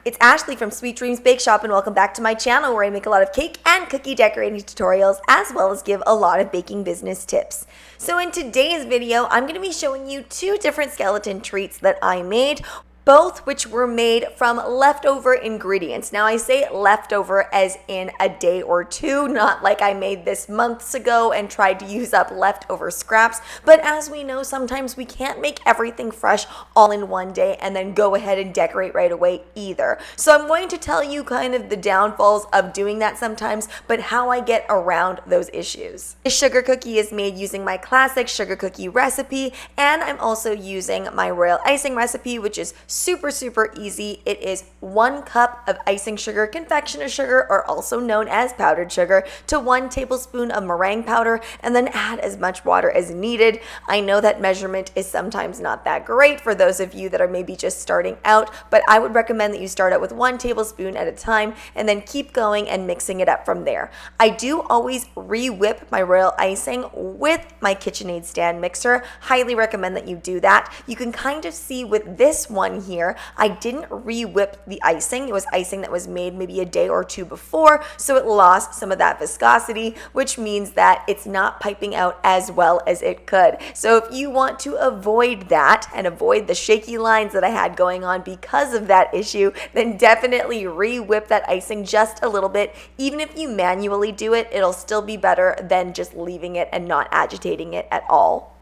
It's Ashleigh from Sweet Dreams Bake Shop, and welcome back to my channel where I make a lot of cake and cookie decorating tutorials as well as give a lot of baking business tips. So in today's video, I'm going to be showing you two different skeleton treats that I made, both which were made from leftover ingredients. Now I say leftover as in a day or two, not like I made this months ago and tried to use up leftover scraps, but as we know, sometimes we can't make everything fresh all in one day and then go ahead and decorate right away either. So I'm going to tell you kind of the downfalls of doing that sometimes, but how I get around those issues. This sugar cookie is made using my classic sugar cookie recipe, and I'm also using my royal icing recipe, which is super easy. It is 1 cup of icing sugar, confectioner sugar, or also known as powdered sugar, to 1 tablespoon of meringue powder, and then add as much water as needed. I know that measurement is sometimes not that great for those of you that are maybe just starting out, but I would recommend that you start out with 1 tablespoon at a time and then keep going and mixing it up from there. I do always re-whip my royal icing with my KitchenAid stand mixer. Highly recommend that you do that. You can kind of see with this one here, I didn't re-whip the icing. It was icing that was made maybe a day or two before, so it lost some of that viscosity, which means that it's not piping out as well as it could. So if you want to avoid that and avoid the shaky lines that I had going on because of that issue, then definitely re-whip that icing just a little bit. Even if you manually do it, it'll still be better than just leaving it and not agitating it at all.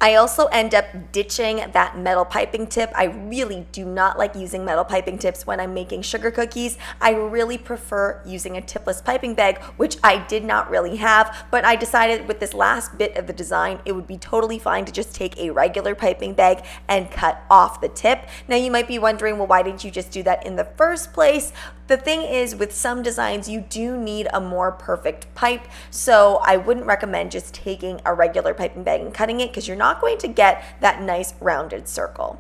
I also end up ditching that metal piping tip. I really do not like using metal piping tips when I'm making sugar cookies. I really prefer using a tipless piping bag, which I did not really have, but I decided with this last bit of the design, it would be totally fine to just take a regular piping bag and cut off the tip. Now you might be wondering, well, why didn't you just do that in the first place? The thing is, with some designs, you do need a more perfect pipe, so I wouldn't recommend just taking a regular piping bag and cutting it because you're not going to get that nice rounded circle.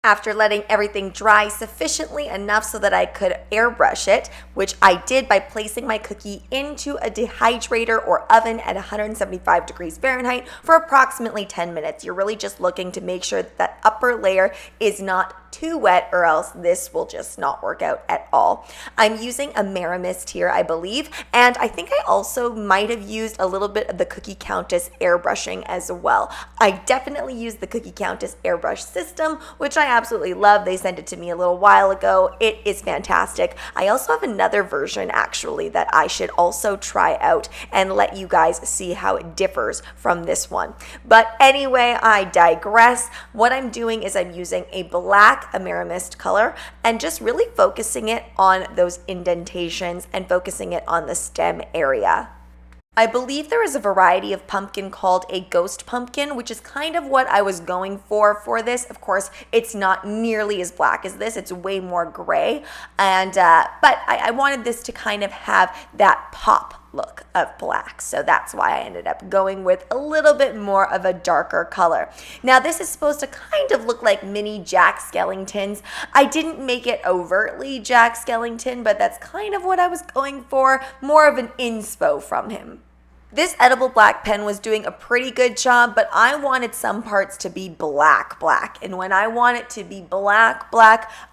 After letting everything dry sufficiently enough so that I could airbrush it, which I did by placing my cookie into a dehydrator or oven at 175 degrees Fahrenheit for approximately 10 minutes. You're really just looking to make sure that upper layer is not too wet, or else this will just not work out at all. I'm using a Meramist here, I believe, and I think I also might have used a little bit of the Cookie Countess airbrushing as well. I definitely used the Cookie Countess airbrush system, which I absolutely love. They sent it to me a little while ago. It is fantastic. I also have another version actually that I should also try out and let you guys see how it differs from this one. But anyway, I digress. What I'm doing is I'm using a black Meramist color and just really focusing it on those indentations and focusing it on the stem area. I believe there is a variety of pumpkin called a ghost pumpkin, which is kind of what I was going for this. Of course, it's not nearly as black as this. It's way more gray. And but I wanted this to kind of have that pop look of black, so that's why I ended up going with a little bit more of a darker color. Now this is supposed to kind of look like mini Jack Skellingtons. I didn't make it overtly Jack Skellington, but that's kind of what I was going for, more of an inspo from him. This edible black pen was doing a pretty good job, but I wanted some parts to be black. And when I want it to be black,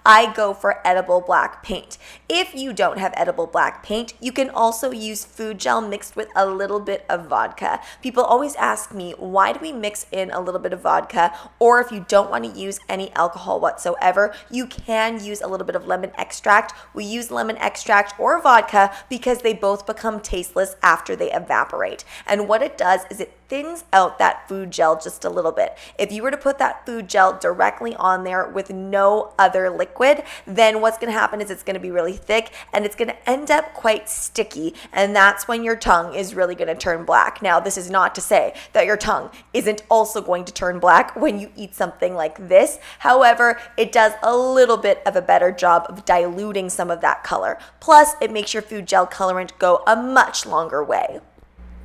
I go for edible black paint. If you don't have edible black paint, you can also use food gel mixed with a little bit of vodka. People always ask me, why do we mix in a little bit of vodka? Or if you don't want to use any alcohol whatsoever, you can use a little bit of lemon extract. We use lemon extract or vodka because they both become tasteless after they evaporate. And what it does is it thins out that food gel just a little bit. If you were to put that food gel directly on there with no other liquid, then what's going to happen is it's going to be really thick and it's going to end up quite sticky, and that's when your tongue is really going to turn black. Now, this is not to say that your tongue isn't also going to turn black when you eat something like this. However, it does a little bit of a better job of diluting some of that color. Plus, it makes your food gel colorant go a much longer way.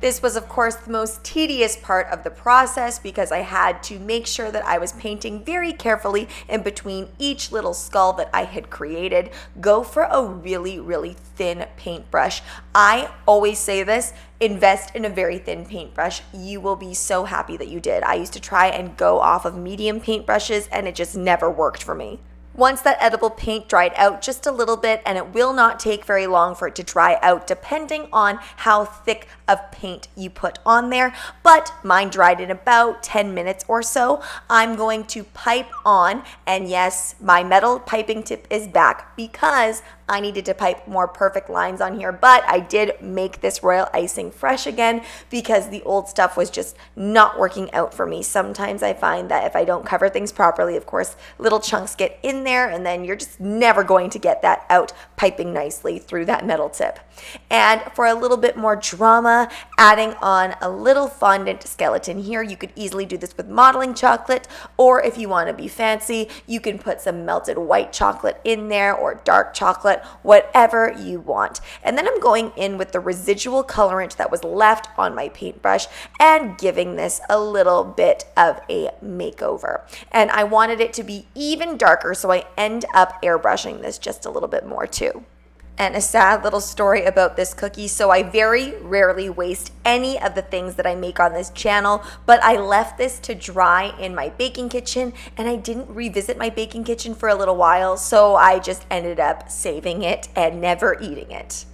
This was, of course, the most tedious part of the process because I had to make sure that I was painting very carefully in between each little skull that I had created. Go for a really thin paintbrush. I always say this, invest in a very thin paintbrush. You will be so happy that you did. I used to try and go off of medium paintbrushes and it just never worked for me. Once that edible paint dried out just a little bit, and it will not take very long for it to dry out depending on how thick of paint you put on there, but mine dried in about 10 minutes or so. I'm going to pipe on, and yes, my metal piping tip is back because I needed to pipe more perfect lines on here, but I did make this royal icing fresh again because the old stuff was just not working out for me. Sometimes I find that if I don't cover things properly, of course, little chunks get in there and then you're just never going to get that out piping nicely through that metal tip. And for a little bit more drama, adding on a little fondant skeleton here. You could easily do this with modeling chocolate, or if you want to be fancy, you can put some melted white chocolate in there or dark chocolate, whatever you want. And then I'm going in with the residual colorant that was left on my paintbrush and giving this a little bit of a makeover. And I wanted it to be even darker, so I end up airbrushing this just a little bit more too. And a sad little story about this cookie. So I very rarely waste any of the things that I make on this channel, but I left this to dry in my baking kitchen and I didn't revisit my baking kitchen for a little while, so I just ended up saving it and never eating it.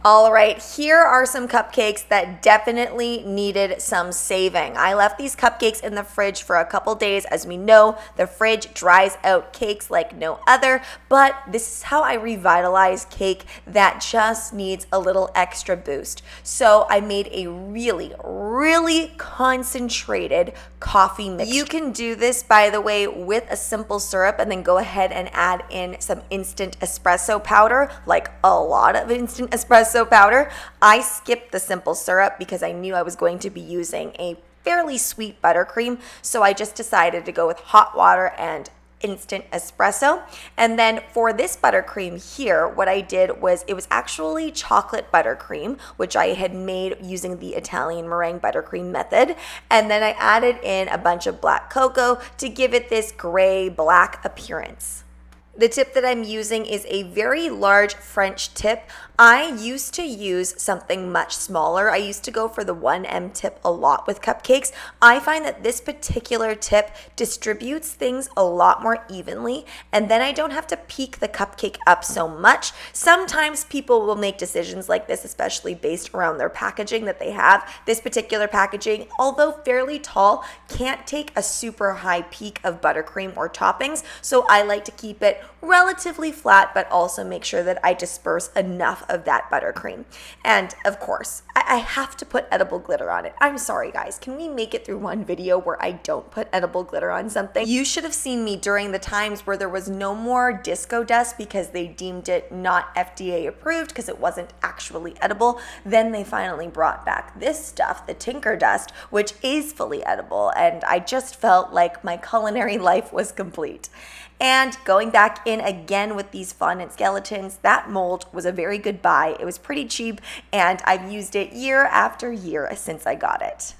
All right, here are some cupcakes that definitely needed some saving. I left these cupcakes in the fridge for a couple days. As we know, the fridge dries out cakes like no other, but this is how I revitalize cake that just needs a little extra boost. So I made a really concentrated coffee mix. You can do this, by the way, with a simple syrup and then go ahead and add in some instant espresso powder, like a lot of instant espresso powder. I skipped the simple syrup because I knew I was going to be using a fairly sweet buttercream, so I just decided to go with hot water and instant espresso. And then for this buttercream here, what I did was, it was actually chocolate buttercream, which I had made using the Italian meringue buttercream method. And then I added in a bunch of black cocoa to give it this gray black appearance. The tip that I'm using is a very large French tip. I used to use something much smaller. I used to go for the 1M tip a lot with cupcakes. I find that this particular tip distributes things a lot more evenly, and then I don't have to peak the cupcake up so much. Sometimes people will make decisions like this, especially based around their packaging that they have. This particular packaging, although fairly tall, can't take a super high peak of buttercream or toppings, so I like to keep it relatively flat, but also make sure that I disperse enough of that buttercream. And of course, I have to put edible glitter on it. I'm sorry guys, can we make it through one video where I don't put edible glitter on something? You should have seen me during the times where there was no more disco dust because they deemed it not FDA approved because it wasn't actually edible. Then they finally brought back this stuff, the Tinker Dust, which is fully edible, and I just felt like my culinary life was complete. And going back in again with these fondant skeletons, that mold was a very good buy. It was pretty cheap, and I've used it year after year since I got it.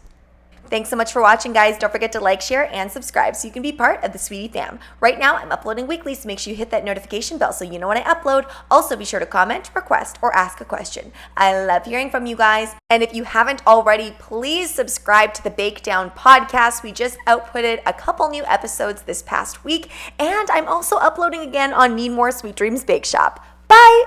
Thanks so much for watching, guys. Don't forget to like, share, and subscribe so you can be part of the Sweetie fam. Right now, I'm uploading weekly, so make sure you hit that notification bell so you know when I upload. Also, be sure to comment, request, or ask a question. I love hearing from you guys. And if you haven't already, please subscribe to the Bake Down podcast. We just outputted a couple new episodes this past week, and I'm also uploading again on Need More Sweet Dreams Bake Shop. Bye!